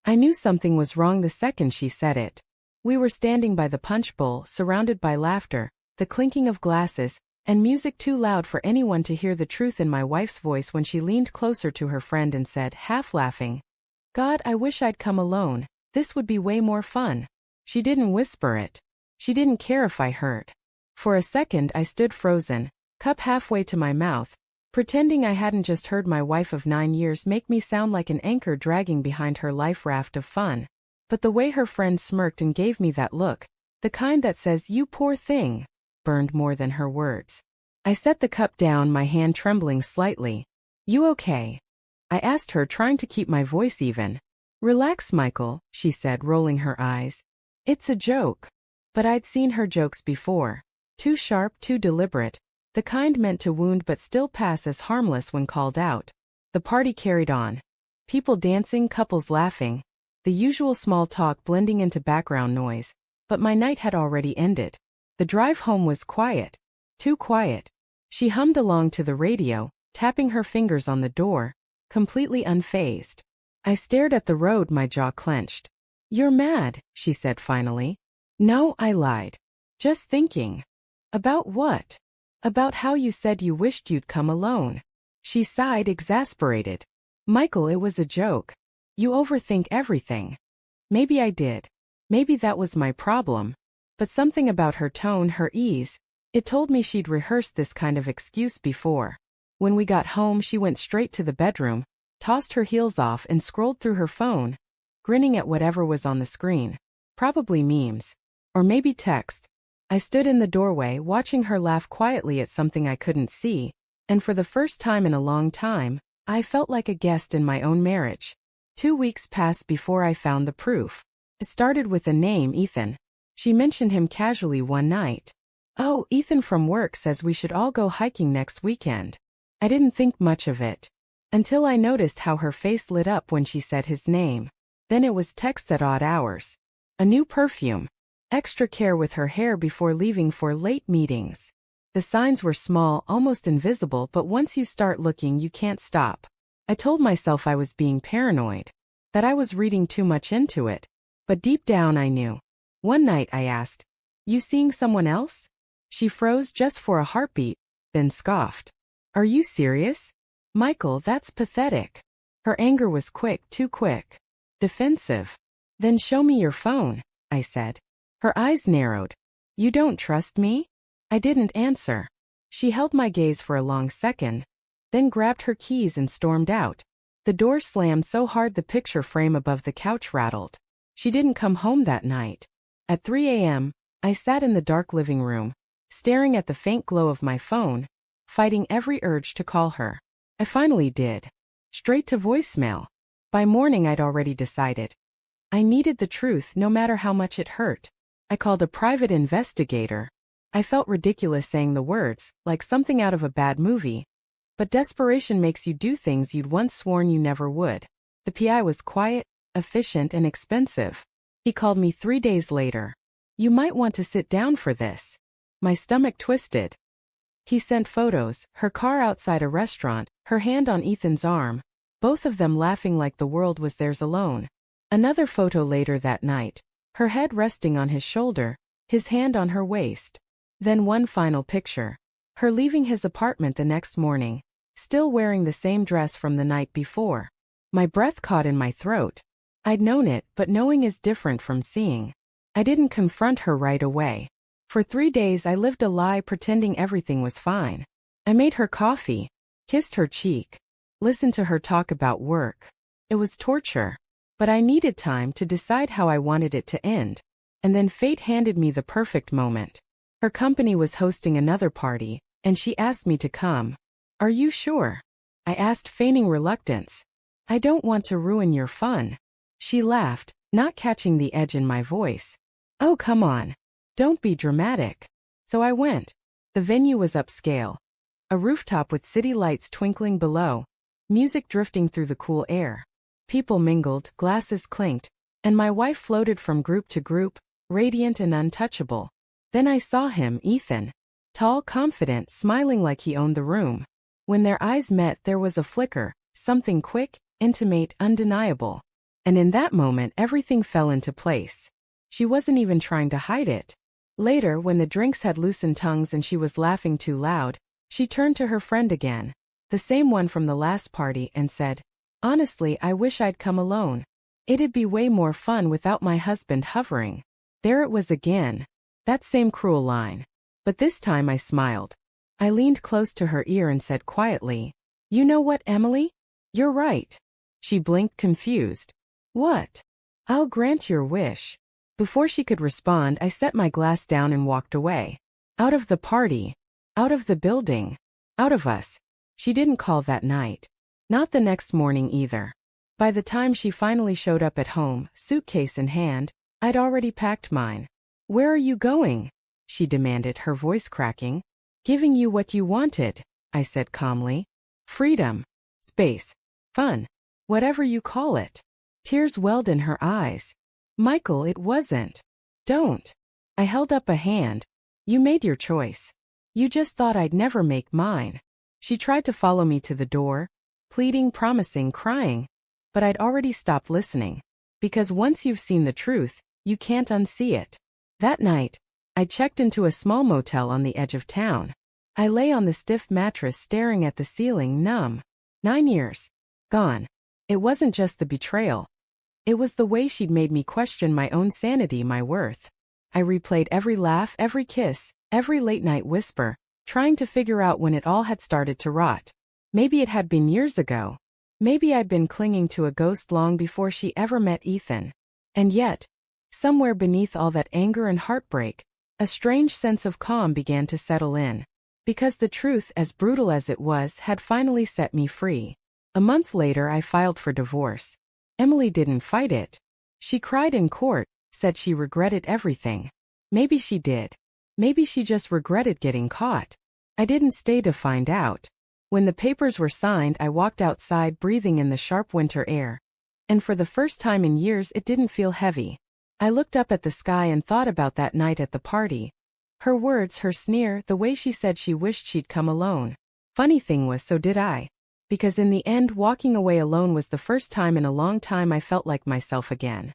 I knew something was wrong the second she said it. We were standing by the punch bowl, surrounded by laughter, the clinking of glasses, and music too loud for anyone to hear the truth in my wife's voice when she leaned closer to her friend and said, half laughing, "God, I wish I'd come alone. This would be way more fun." She didn't whisper it. She didn't care if I heard. For a second I stood frozen, cup halfway to my mouth, pretending I hadn't just heard my wife of 9 years make me sound like an anchor dragging behind her life raft of fun. But the way her friend smirked and gave me that look, the kind that says, "You poor thing," burned more than her words. I set the cup down, my hand trembling slightly. "You okay?" I asked her, trying to keep my voice even. "Relax, Michael," she said, rolling her eyes. "It's a joke." But I'd seen her jokes before. Too sharp, too deliberate, the kind meant to wound but still pass as harmless when called out. The party carried on. People dancing, couples laughing, the usual small talk blending into background noise, but my night had already ended. The drive home was quiet. Too quiet. She hummed along to the radio, tapping her fingers on the door, completely unfazed. I stared at the road, my jaw clenched. "You're mad," she said finally. "No," I lied. "Just thinking." "About what?" "About how you said you wished you'd come alone." She sighed, exasperated. "Michael, it was a joke. You overthink everything." Maybe I did. Maybe that was my problem. But something about her tone, her ease, it told me she'd rehearsed this kind of excuse before. When we got home, she went straight to the bedroom, tossed her heels off and scrolled through her phone, grinning at whatever was on the screen. Probably memes. Or maybe text. I stood in the doorway, watching her laugh quietly at something I couldn't see, and for the first time in a long time, I felt like a guest in my own marriage. 2 weeks passed before I found the proof. It started with a name, Ethan. She mentioned him casually one night. "Oh, Ethan from work says we should all go hiking next weekend." I didn't think much of it. Until I noticed how her face lit up when she said his name. Then it was texts at odd hours. A new perfume. Extra care with her hair before leaving for late meetings. The signs were small, almost invisible, but once you start looking you can't stop. I told myself I was being paranoid, that I was reading too much into it, but deep down I knew. One night I asked, "You seeing someone else?" She froze just for a heartbeat, then scoffed. "Are you serious? Michael, that's pathetic." Her anger was quick, too quick. Defensive. "Then show me your phone," I said. Her eyes narrowed. "You don't trust me?" I didn't answer. She held my gaze for a long second, then grabbed her keys and stormed out. The door slammed so hard the picture frame above the couch rattled. She didn't come home that night. At 3 a.m., I sat in the dark living room, staring at the faint glow of my phone, fighting every urge to call her. I finally did. Straight to voicemail. By morning I'd already decided. I needed the truth no matter how much it hurt. I called a private investigator. I felt ridiculous saying the words, like something out of a bad movie. But desperation makes you do things you'd once sworn you never would. The PI was quiet, efficient, and expensive. He called me 3 days later. "You might want to sit down for this." My stomach twisted. He sent photos, her car outside a restaurant, her hand on Ethan's arm, both of them laughing like the world was theirs alone. Another photo later that night, her head resting on his shoulder, his hand on her waist. Then one final picture. Her leaving his apartment the next morning, still wearing the same dress from the night before. My breath caught in my throat. I'd known it, but knowing is different from seeing. I didn't confront her right away. For 3 days I lived a lie, pretending everything was fine. I made her coffee, kissed her cheek, listened to her talk about work. It was torture. But I needed time to decide how I wanted it to end. And then fate handed me the perfect moment. Her company was hosting another party, and she asked me to come. "Are you sure?" I asked, feigning reluctance. "I don't want to ruin your fun." She laughed, not catching the edge in my voice. "Oh, come on. Don't be dramatic." So I went. The venue was upscale. A rooftop with city lights twinkling below, music drifting through the cool air. People mingled, glasses clinked, and my wife floated from group to group, radiant and untouchable. Then I saw him, Ethan. Tall, confident, smiling like he owned the room. When their eyes met there was a flicker, something quick, intimate, undeniable. And in that moment everything fell into place. She wasn't even trying to hide it. Later, when the drinks had loosened tongues and she was laughing too loud, she turned to her friend again, the same one from the last party, and said, "Honestly, I wish I'd come alone. It'd be way more fun without my husband hovering." There it was again. That same cruel line. But this time I smiled. I leaned close to her ear and said quietly, "You know what, Emily? You're right." She blinked confused. "What?" "I'll grant your wish." Before she could respond, I set my glass down and walked away. Out of the party. Out of the building. Out of us. She didn't call that night. Not the next morning either. By the time she finally showed up at home, suitcase in hand, I'd already packed mine. "Where are you going?" she demanded, her voice cracking. "Giving you what you wanted," I said calmly. "Freedom. Space. Fun. Whatever you call it." Tears welled in her eyes. "Michael, it wasn't." "Don't." I held up a hand. "You made your choice. You just thought I'd never make mine." She tried to follow me to the door, pleading, promising, crying. But I'd already stopped listening. Because once you've seen the truth, you can't unsee it. That night, I checked into a small motel on the edge of town. I lay on the stiff mattress staring at the ceiling, numb. 9 years. Gone. It wasn't just the betrayal. It was the way she'd made me question my own sanity, my worth. I replayed every laugh, every kiss, every late-night whisper, trying to figure out when it all had started to rot. Maybe it had been years ago. Maybe I'd been clinging to a ghost long before she ever met Ethan. And yet, somewhere beneath all that anger and heartbreak, a strange sense of calm began to settle in. Because the truth, as brutal as it was, had finally set me free. A month later I filed for divorce. Emily didn't fight it. She cried in court, said she regretted everything. Maybe she did. Maybe she just regretted getting caught. I didn't stay to find out. When the papers were signed, I walked outside breathing in the sharp winter air. And for the first time in years it didn't feel heavy. I looked up at the sky and thought about that night at the party. Her words, her sneer, the way she said she wished she'd come alone. Funny thing was, so did I. Because in the end, walking away alone was the first time in a long time I felt like myself again.